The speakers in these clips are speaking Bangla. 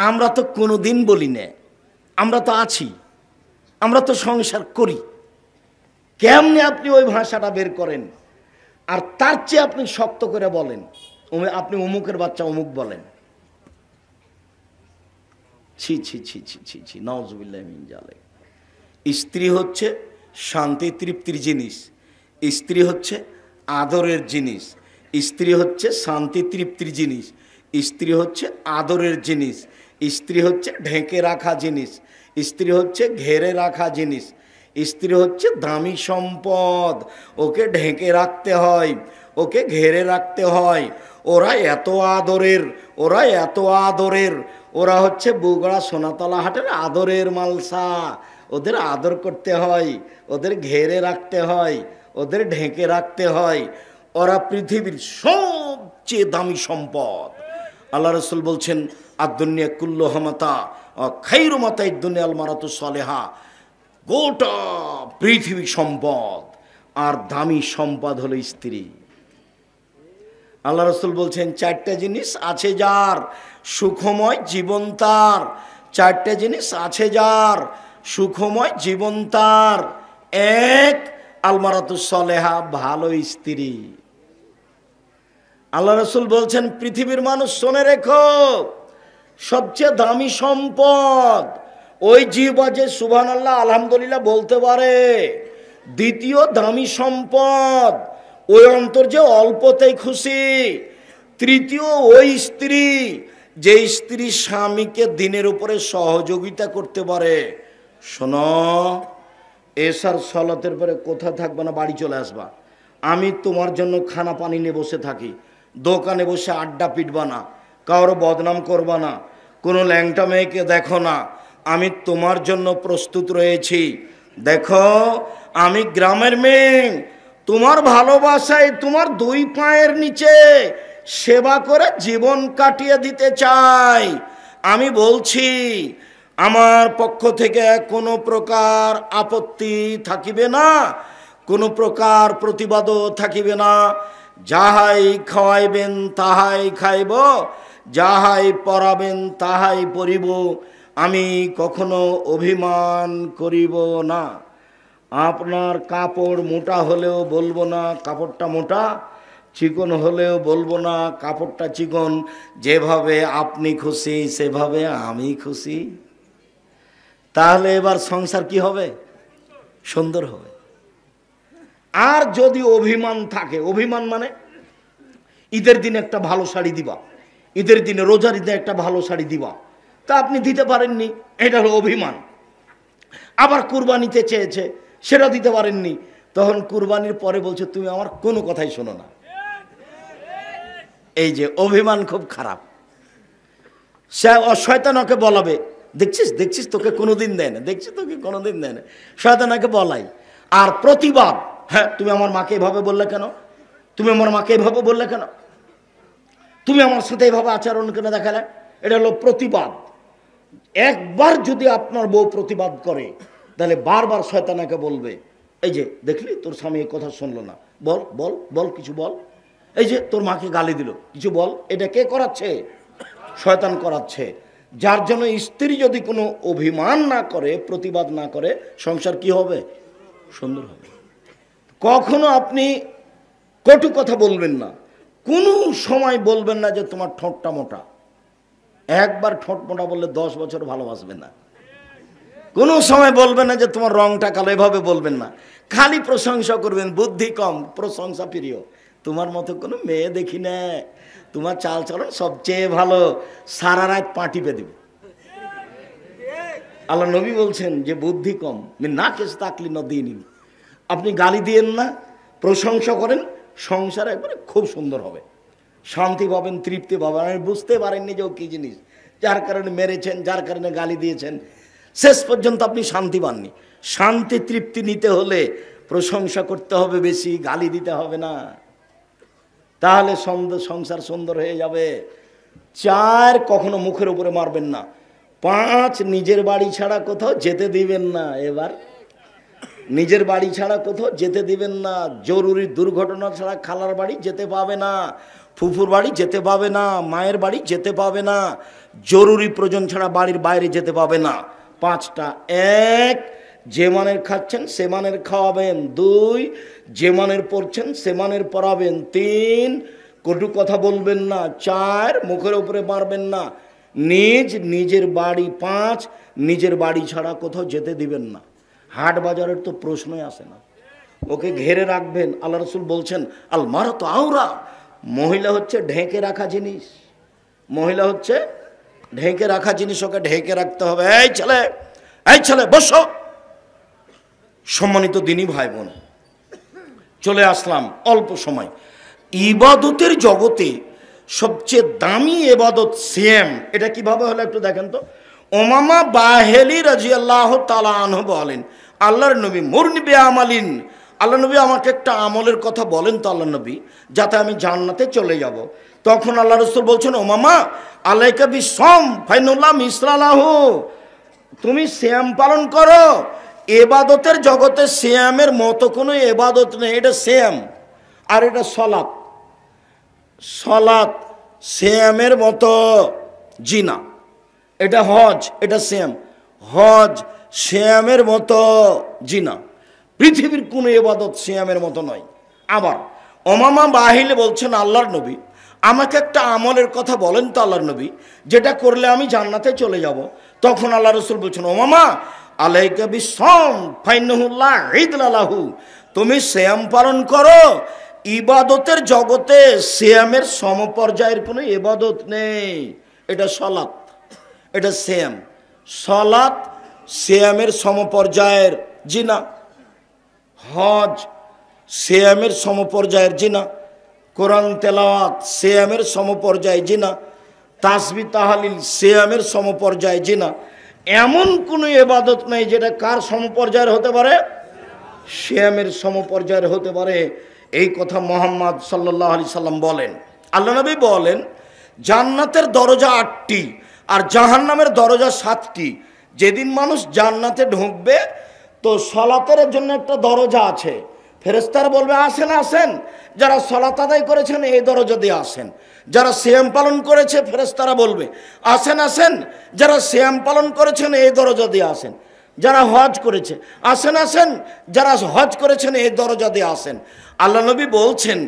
আমরা তো কোনোদিন বলি না, আমরা তো আছি, আমরা তো সংসার করি। কেমনে আপনি ওই ভাষাটা বের করেন? আর তার চেয়ে আপনি শক্ত করে বলেন আপনি অমুকের বাচ্চা অমুক বলেন। ছি ছি ছি ছি ছি ছি, নাউজুবিল্লাহ মিন যালিক। স্ত্রী হচ্ছে শান্তি তৃপ্তির জিনিস, স্ত্রী হচ্ছে আদরের জিনিস, স্ত্রী হচ্ছে শান্তি তৃপ্তির জিনিস, স্ত্রী হচ্ছে আদরের জিনিস, স্ত্রী হচ্ছে ঢেকে রাখা জিনিস, স্ত্রী হচ্ছে ঘেরে রাখা জিনিস, স্ত্রী হচ্ছে দামি সম্পদ। ওকে ঢেকে রাখতে হয়, ওকে ঘেরে রাখতে হয়। ওরা এত আদরের, ওরা এত আদরের, ওরা হচ্ছে বগুড়া সোনাতলা হাটের আদরের মালসা। ওদের আদর করতে হয়, ওদের ঘেরে রাখতে হয়, ওদের ঢেকে রাখতে হয়। ওরা পৃথিবীর সবচেয়ে দামি সম্পদ। আল্লাহ রসুল বলছেন আদ-দুনিয়া কুল্লুহা মাতা খায়রু মাতাইদ দুনিয়া আল মারাতু সালেহা। গোটা পৃথিবী সম্পদ, আর দামি সম্পদ হলো স্ত্রী। আল্লাহ রসুল বলছেন চারটা জিনিস আছে যার, সুখময় জীবন তার। চারটা জিনিস আছে যার, সুখময় জীবন তার। এক, আলমারাতুস সালেহা, ভালো স্ত্রী। আল্লাহ রসুল বলছেন পৃথিবীর মানুষ শোনে রেখো, সবচেয়ে দামি সম্পদ ওই জিহ্বা যে সুবহানাল্লাহ আলহামদুলিল্লাহ বলতে পারে। দ্বিতীয় দামি সম্পদ ওই অন্তর যে অল্পতেই খুশি। তৃতীয় ওই স্ত্রী যে স্ত্রী স্বামীকে দিনের উপরে সহযোগিতা করতে পারে। শোনো, এসার সলাতের পরে কোথায় থাকবে না, বাড়ি চলে আসবা। আমি তোমার জন্য খানা পানি নিয়ে বসে থাকি, দোকানে বসে আড্ডা পিটবা না, কারো বদনাম করবা না, কোনো ল্যাংটা মেয়েকে দেখো না। আমি তোমার জন্য প্রস্তুত রয়েছি। দেখো, আমি গ্রামের মেয়ে, তোমার ভালোবাসায় তোমার দুই পায়ের নিচে সেবা করে জীবন কাটিয়ে দিতে চাই। আমি বলছি আমার পক্ষ থেকে কোনো প্রকার আপত্তি থাকিবে না, কোনো প্রকার প্রতিবাদও থাকিবে না। যাহাই খাওয়াইবেন তাহাই খাইব, যাহাই পরাবেন তাহাই পরিব। আমি কখনো অভিমান করিব না। আপনার কাপড় মোটা হলেও বলবো না কাপড়টা মোটা, চিকন হলেও বলবো না কাপড়টা চিকন। যেভাবে আপনি খুশি সেভাবে আমি খুশি। তাহলে এবার সংসার কি হবে? সুন্দর হবে। আর যদি অভিমান থাকে, অভিমান মানে ঈদের দিনে একটা ভালো শাড়ি দিবা, ঈদের দিনে রোজার ঈদে একটা ভালো শাড়ি দিবা, তা আপনি দিতে পারেননি, এটা হলো অভিমান। আবার কুরবানিতে চেয়েছে, সেটা দিতে পারেননি, তখন কুরবানির পরে বলছে তুমি আমার কোনো কথাই শোনো না। এই যে অভিমান খুব খারাপ। সে শয়তানকে বলাবে, দেখছিস দেখছিস তোকে কোনোদিন দেয় না, দেখছিস তোকে কোনোদিন দেয় না, শয়তানকে বলাই। আর প্রতিবাদ, হ্যাঁ তুমি আমার মাকে এভাবে বললে কেন, তুমি আমার মাকে এভাবে বললে কেন, তুমি আমার সাথে এভাবে আচরণ কেন দেখালে, এটা হলো প্রতিবাদ। একবার যদি আপনার বউ প্রতিবাদ করে, তাহলে বারবার শয়তানকে বলবে, এই যে দেখলি তোর স্বামী এই কথা শুনলো না, বল বল বল কিছু বল, এই যে তোর মাকে গালি দিল, কিছু বল। এটা কে করাচ্ছে? শয়তান করাচ্ছে। যার জন্য স্ত্রী যদি কোনো অভিমান না করে, প্রতিবাদ না করে, সংসার কি হবে? সুন্দর হবে। কখনো আপনি কটু কথা বলবেন না, কোনো সময় বলবেন না যে তোমার ঠোঁটটা মোটা। একবার ঠোঁট মোটা বললে 10 বছর ভালোবাসবেন না। কোনো সময় বলবেন না যে তোমার রংটা কালো, এভাবে বলবেন না। খালি প্রশংসা করবেন, বুদ্ধি কম, প্রশংসা প্রিয়। তোমার মতো কোনো মেয়ে দেখি না, তোমার চাল চলন সবচেয়ে ভালো, সারা রাত পা টিপে দেবে। আল্লাহ নবী বলছেন যে বুদ্ধি কম, না কেস তাকলি নদিন। আপনি গালি দিয়েন না, প্রশংসা করেন, সংসার একবারে খুব সুন্দর হবে, শান্তি পাবেন, তৃপ্তি পাবেন। আমি বুঝতে পারেননি যে ও কী জিনিস, যার কারণে মেরেছেন, যার কারণে গালি দিয়েছেন, শেষ পর্যন্ত আপনি শান্তি পাননি। শান্তি তৃপ্তি নিতে হলে প্রশংসা করতে হবে বেশি, গালি দিতে হবে না, তাহলে সংসার সুন্দর হয়ে যাবে। 4, কখনো মুখের উপরে মারবেন না। 5, নিজের বাড়ি ছাড়া কোথাও যেতে দিবেন না। এবার নিজের বাড়ি ছাড়া কোথাও যেতে দিবেন না। জরুরি দুর্ঘটনা ছাড়া খালার বাড়ি যেতে পাবে না। ফুফুর বাড়ি যেতে পাবে না, মায়ের বাড়ি যেতে পাবে না, জরুরি প্রয়োজন ছাড়া বাড়ির বাইরে যেতে পাবে না। 5টা। 1, যে মানের খাচ্ছেন সে মানের খাওয়াবেন। 2, যে মানের পড়ছেন সে মানের পড়াবেন। 3, কটু কথা বলবেন না। 4, মুখের উপরে মারবেন না। নিজের বাড়ি। 5, নিজের বাড়ি ছাড়া কোথাও যেতে দিবেন না। হাট বাজারের তো প্রশ্নই আসে না, ওকে ঘেরে রাখবেন। আল্লাহ রসুল বলছেন আল মারাতু আওরা, মহিলা হচ্ছে ঢেকে রাখা জিনিস। মহিলা হচ্ছে ঢেকে রাখা জিনিস, ওকে ঢেকে রাখতে হবে। এই ছেলে বসো। সম্মানিত দিনী ভাই বোন, চলে আসলাম অল্প সময়। ইবাদতের জগতে সবচেয়ে দামি ইবাদত সিয়াম। এটা কিভাবে হলো একটু দেখেন তো। ওমামা বাহেলি রাদিয়াল্লাহু তাআলা আনহু বলেন, আল্লাহর নবী মুরনি বে আমালিন, আল্লাহ নবী আমাকে একটা আমলের কথা বলেন তো আল্লাহ নবী, যাতে আমি জান্নাতে চলে যাব। তখন আল্লাহ রাসূল বলছেন, ওমামা আলাইকা বিসম ফাইনুল্লাহ মিসলালাহু, তুমি সিয়াম পালন করো। ইবাদতের জগতে সিয়ামের মতো কোনো ইবাদত নেই। এটা সিয়াম আর এটা সলাত। সলাত সিয়ামের মতো জিনা। এটা হজ, এটা সিয়াম। হজ সিয়ামের মতো জিনা। পৃথিবীর কোনো ইবাদত সিয়ামের মতো নয়। আবার ওমামা বাহিলে বলছেন, আল্লাহর নবী আমাকে একটা আমলের কথা বলেন তো আল্লাহর নবী, যেটা করলে আমি জান্নাতে চলে যাব। তখন আল্লাহ রসুল বলছেন, ওমামা আলাইকা বিসম ফাইন্নাহুল্লাহ ঈদলাহু, তুমি সিয়াম পালন করো। ইবাদতের জগতে সিয়ামের সমপর্যায়ের কোনো ইবাদত নেই। এটা সলাত, এটা সিয়াম। সলাত সিয়ামের সমপর্যায়ের জিনা। হজ সিয়ামের সমপর্যায়ের জিনা। কোরআন তেলাওয়াত সিয়ামের সমপর্যায় জিনা। তাসবিহ তাহলিল সিয়ামের সমপর্যায় জিনা। এমন কোনো ইবাদত নাই যেটা কার সমপর্যায়ের হতে পারে? সিয়ামের সমপর্যায়ের হতে পারে। এই কথা মুহাম্মদ সাল্লাল্লাহু আলাইহি সাল্লাম বলেন। আল্লাহ নবী বলেন, জান্নাতের দরজা 8টি আর জাহান্নামের দরজা 7টি। যেদিন মানুষ জান্নাতে ঢুকবে তো সলাতের জন্য একটা দরজা আছে। ফেরেশতারা বলবে আসেন আসেন, যারা সলাত আদায় করেছেন এই দরজা দিয়ে আসেন। যারা সিয়াম পালন করেছে ফেরেশতারা বলবে আসেন আসেন, যারা সিয়াম পালন করেছেন এই দরজা দিয়ে আসেন। যারা হজ করেছে আসেন আসেন, যারা হজ করেছেন এই দরজা দিয়ে আসেন। আল্লাহ নবী বলছেন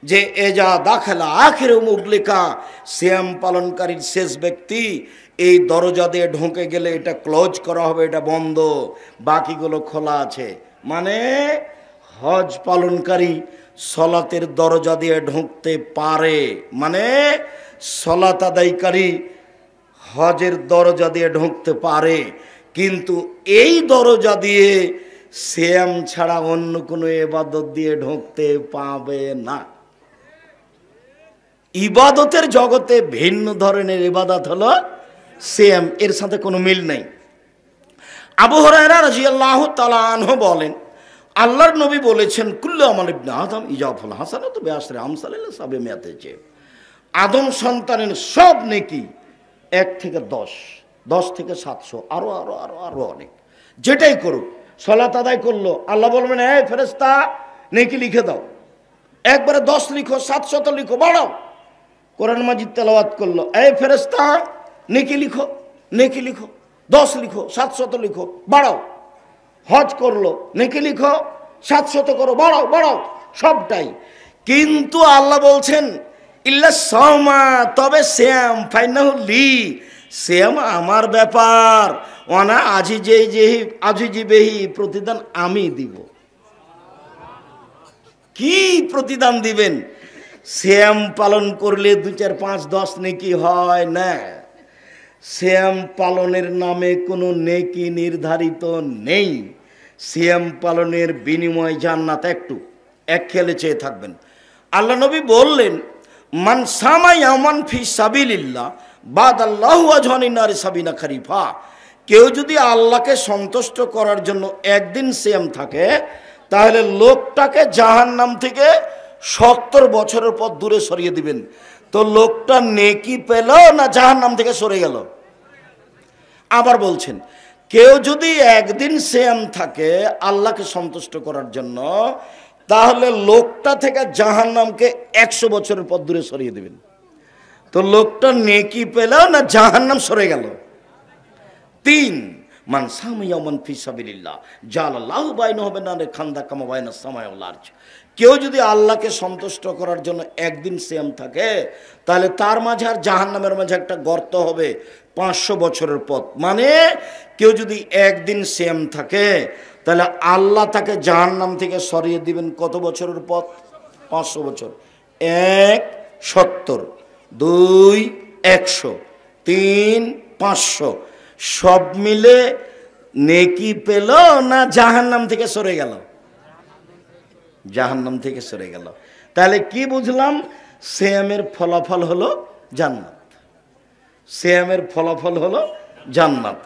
যে এজা দাখালা আখির মুগলিকা, সিয়াম পালনকারীর শেষ ব্যক্তি এই দরজা দিয়ে ঢুকে গেলে এটা ক্লোজ করা হবে, এটা বন্ধ, বাকিগুলো খোলা আছে। মানে হজ পালনকারী সলাতের দরজা দিয়ে ঢুকতে পারে, মানে সলাত আদায়কারী হজের দরজা দিয়ে ঢুকতে পারে, কিন্তু এই দরজা দিয়ে সিয়াম ছাড়া অন্য কোনো ইবাদত দিয়ে ঢুকতে পাবে না। ইবাদতের জগতে ভিন্ন ধরনের ইবাদত হলো সিয়াম, এর সাথে কোনো মিল নেই। আবু হুরায়রা রাদিয়াল্লাহু তাআলা আনহু বলেন, আল্লাহর নবী বলেছেন, কুল্লু আমাল ইবনে আদম ইজাফুল হাসানাতু বিআশরি আমসালিল সাবিমিয়াতে, যে আদম সন্তানের সব নেকি 1 থেকে 10, 10 থেকে 700, আরো আরো আরো আরো অনেক। যেটাই করুক, সালাত আদায় করলো, আল্লাহ বলবেন এই ফেরেশতা নেকি লিখে দাও, একবারে 10 লিখো, 700 লিখো, বাড়াও। কোরআন মাজিদ তেলাওয়াত করলো, এই ফেরেশতা নেকি লিখো, নেকি লিখো, 10 লিখো, 700 লিখো, বাড়াও। হজ করলো, নেকি লিখো, 700 করো, বাড়াও বাড়াও, সবটাই। কিন্তু আল্লাহ বলছেন ইল্লা সাওমা, তবে সিয়াম ফাইনাহু লি, সিয়াম আমার ব্যাপার, ওয়ানা আজিজি বেহি, প্রতিদান আমি দিব। কি প্রতিদান দিবেন? সিয়াম পালন করলে 2, 4, 5, 10 নেকি হয় না। সিয়াম পালনের নামে কোনো নেকি নির্ধারিত নেই। সিয়াম পালনের বিনিময় জান্নাত এক খেলে চেয়ে থাকবেন। আল্লাহ নবী বললেন, মান সামা ইয়ামান ফি সাবিলিল্লাহ বাদাল্লাহু আজহানিন নারি সাবিনা খারিফা, কেউ যদি আল্লাহকে সন্তুষ্ট করার জন্য একদিন সিয়াম থাকে, তাহলে লোকটাকে জাহান্নাম থেকে 70 বছরের পর দূরে সরিয়ে দিবেন। তো লোকটা নেকি পেল না জাহান্নাম থেকে সরে গেল? আবার বলছেন, কেউ যদি একদিন সিয়াম থাকে আল্লাহকে সন্তুষ্ট করার জন্য, তাহলে লোকটা থেকে জাহান্নামকে 100 বছরের পর দূরে সরিয়ে দেবেন। তো লোকটা নেকি পেল না জাহান্নাম সরে গেল। 3 মান সামা ইয়াওমান ফি সাবিলিল্লাহ জালাল্লাহু বাইনাহু বাইনাল খান্দা কামা বাইনাস সামাই ওয়াল আরজ। কেউ যদি আল্লাহকে সন্তুষ্ট করার জন্য একদিন সিয়াম থাকে, তাহলে তার মাঝে আর জাহান্নামের মাঝে একটা গর্ত হবে 500 বছরের পথ। মানে কেউ যদি একদিন সিয়াম থাকে, তাহলে আল্লাহ তাকে জাহান্নাম থেকে সরিয়ে দিবেন কত বছরের পথ? 500 বছর। 1 70, 2 100, 3 500, সব মিলে নেকি পেল না জাহান্নাম থেকে সরে গেল? জাহান্নাম থেকে সরে গেল। তাহলে কি বুঝলাম? সিয়ামের ফলাফল হলো জান্নাত। সিয়ামের ফলাফল হলো জান্নাত।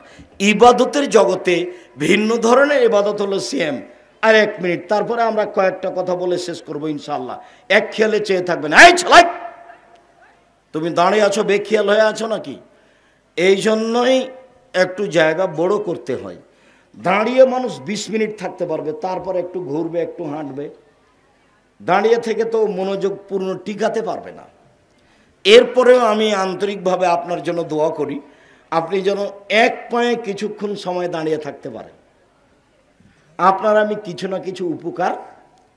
ইবাদতের জগতে ভিন্ন ধরনের ইবাদত হলো সিয়াম। আর 1 মিনিট, তারপরে আমরা কয়েকটা কথা বলে শেষ করবো ইনশাআল্লাহ। এক খেয়ালে চেয়ে থাকবেন। এই ছেলাই, তুমি দাঁড়িয়ে আছো, বেখেয়াল হয়ে আছো নাকি? এই জন্যই একটু জায়গা বড় করতে হয়। দাঁড়িয়ে মানুষ 20 মিনিট থাকতে পারবে, তারপর একটু ঘুরবে, একটু হাঁটবে। দাঁড়িয়ে থেকে তো মনোযোগ পূর্ণ টিকাতে পারবে না। এরপরেও আমি আন্তরিকভাবে আপনার জন্য দোয়া করি, আপনি যেন এক পায়ে কিছুক্ষণ সময় দাঁড়িয়ে থাকতে পারেন। আপনার আমি কিছু না কিছু উপকার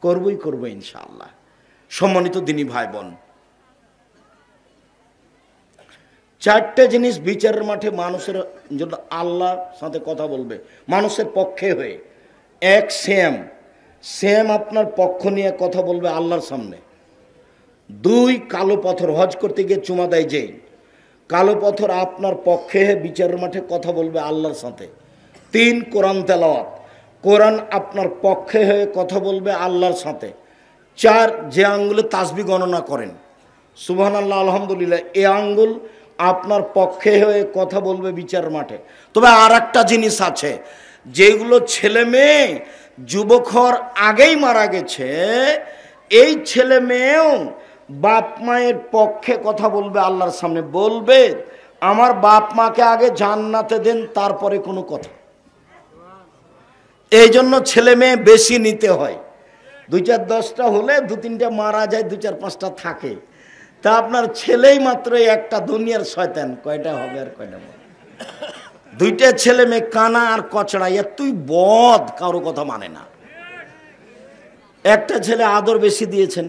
করবই করব ইনশাআল্লাহ। সম্মানিত দিনী ভাই বোন, 4টে জিনিস বিচারের মাঠে মানুষের জন্য আল্লাহর সাথে কথা বলবে, মানুষের পক্ষে হয়ে। 1 সিয়াম আপনার পক্ষ নিয়ে কথা বলবে আল্লাহর সামনে। 2 কালো পাথর, হজ করতে গিয়ে চুমা দেয় যেই, কালো পাথর আপনার পক্ষে বিচারের মাঠে কথা বলবে আল্লাহর সাথে। 3 কোরআন তেলাওয়াত, কোরআন আপনার পক্ষে হয়ে কথা বলবে আল্লাহর সাথে। 4 যে আঙ্গুলে তাসবিহ গণনা করেন, সুবহানাল্লাহ আলহামদুলিল্লাহ, এই আঙ্গুল আপনার পক্ষে হয়ে কথা বলবে বিচার মাঠে। তবে আর একটা জিনিস আছে, যেগুলো ছেলে মেয়ে যুবকর আগেই মারা গেছে, এই ছেলে মেয়েও বাপ মায়ের পক্ষে কথা বলবে আল্লাহর সামনে। বলবে, আমার বাপ মাকে আগে জান্নাতে দেন, তারপরে কোনো কথা। এই জন্য ছেলে মেয়ে বেশি নিতে হয়। 2-4-10টা হলে 2-3টা মারা যায়, 2-4-5টা থাকে। তা আপনার ছেলেই মাত্র একটা, দুনিয়ার শয়তান কয়টা হবে আর কয়টা? 2টা ছেলে মেয়ে কানা আর কচড়া, তুই বদ, কারো কথা মানে না। একটা ছেলে আদর বেশি দিয়েছেন,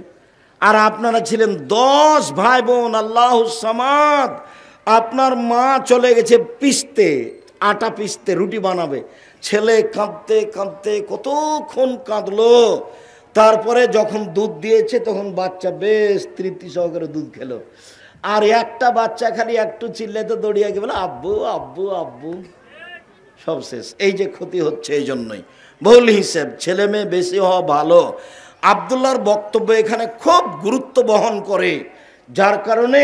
আর আপনারা ছিলেন 10 ভাই বোন, আল্লাহুস সামাদ। আপনার মা চলে গেছে পিষতে, আটা পিষতে, রুটি বানাবে। ছেলে কাঁদতে কাঁদতে কতক্ষণ কাঁদলো। তারপরে যখন দুধ দিয়েছে, তখন বাচ্চা বেশ তৃপ্তি সহকারে দুধ খেলো। আর একটা বাচ্চা খালি একটু চিল্লাতে দৌড়িয়ে গিয়ে বলে আব্বু আব্বু আব্বু, সব শেষ। এই যে ক্ষতি হচ্ছে, এই জন্যই ভুল হিসেব। ছেলে মেয়ে বেশি হওয়া ভালো। আব্দুল্লাহর বক্তব্য এখানে খুব গুরুত্ব বহন করে, যার কারণে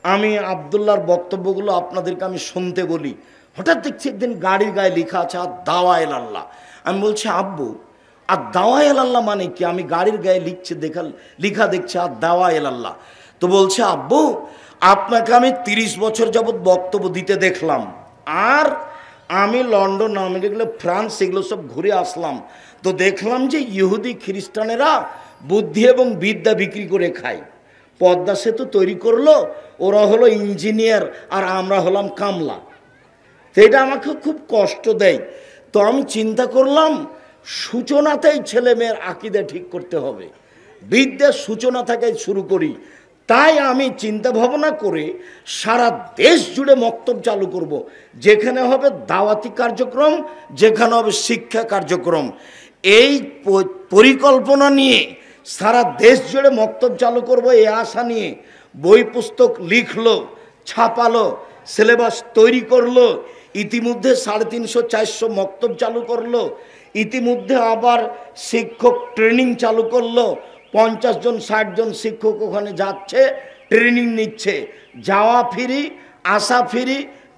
আমি আব্দুল্লাহর বক্তব্যগুলো আপনাদেরকে আমি শুনতে বলি। হঠাৎ দেখছি একদিন গাড়ির গায়ে লেখা আছে আর দাওয়াইল আল্লাহ। আমি বলছি, আব্বু আর দাওয়াইল আল্লাহ মানে কি? আমি গাড়ির গায়ে লিখা দেখছি আর দাওয়াইল আল্লাহ। তো বলছে, আব্বু আপনাকে আমি 30 বছর যাবৎ বক্তব্য দিতে দেখলাম, আর আমি লন্ডন, আমেরিকা, ফ্রান্স এগুলো সব ঘুরে আসলাম। তো দেখলাম যে ইহুদি খ্রিস্টানেরা বুদ্ধি এবং বিদ্যা বিক্রি করে খায়। পদ্মা সেতু তৈরি করলো, ওরা হলো ইঞ্জিনিয়ার আর আমরা হলাম কামলা। তো এটা আমাকে খুব কষ্ট দেয়। তো আমি চিন্তা করলাম, সূচনাতেই ছেলে মেয়ের আকীদা ঠিক করতে হবে, বিদ্যার সূচনা থেকে শুরু করি। তাই আমি চিন্তা ভাবনা করে সারা দেশ জুড়ে মক্তব চালু করব, যেখানে হবে দাওয়াতি কার্যক্রম, যেখানে হবে শিক্ষা কার্যক্রম। এই পরিকল্পনা নিয়ে সারা দেশ জুড়ে মক্তব চালু করব, এই আশা নিয়ে বই পুস্তক লিখলো, ছাপালো, সিলেবাস তৈরি করলো। ইতিমধ্যে 350-400 মক্তব চালু করলো। ইতিমধ্যে আবার শিক্ষক ট্রেনিং চালু করলো। 50 জন 60 জন শিক্ষক ওখানে যাচ্ছে, ট্রেনিং নিচ্ছে। যাওয়া ফ্রি, আসা ফ্রি,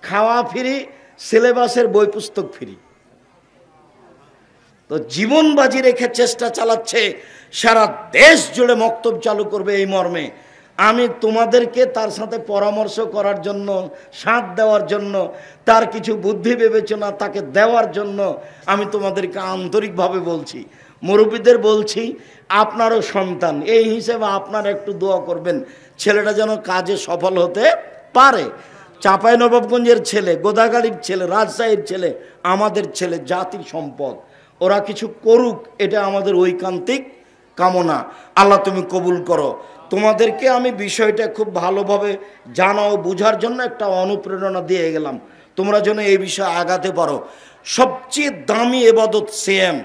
খাওয়া ফ্রি, সিলেবাসের বই পুস্তক ফ্রি। তো জীবন বাজি রেখে চেষ্টা চালাচ্ছে সারা দেশ জুড়ে মক্তব চালু করবে এই মর্মে। আমি তোমাদেরকে তার সাথে পরামর্শ করার জন্য, সাথ দেওয়ার জন্য, তার কিছু বুদ্ধি বিবেচনা তাকে দেওয়ার জন্য আমি তোমাদেরকে আন্তরিকভাবে বলছি। মুরব্বীদের বলছি, আপনারও সন্তান, এই হিসেবে আপনারা একটু দোয়া করবেন ছেলেটা যেন কাজে সফল হতে পারে। চাঁপাইনবাবগঞ্জের ছেলে, গোদাগাড়ির ছেলে, রাজশাহীর ছেলে আমাদের ছেলে, জাতির সম্পদ। ওরা কিছু করুক, এটা আমাদের ঐকান্তিক কামনা। আল্লাহ তুমি কবুল করো। তোমাদেরকে আমি বিষয়টা খুব ভালোভাবে জানাও, বোঝার জন্য একটা অনুপ্রেরণা দিয়ে গেলাম, তোমরা যেন এই বিষয়ে আগাতে পারো। সবচেয়ে দামি এবাদত সিয়াম।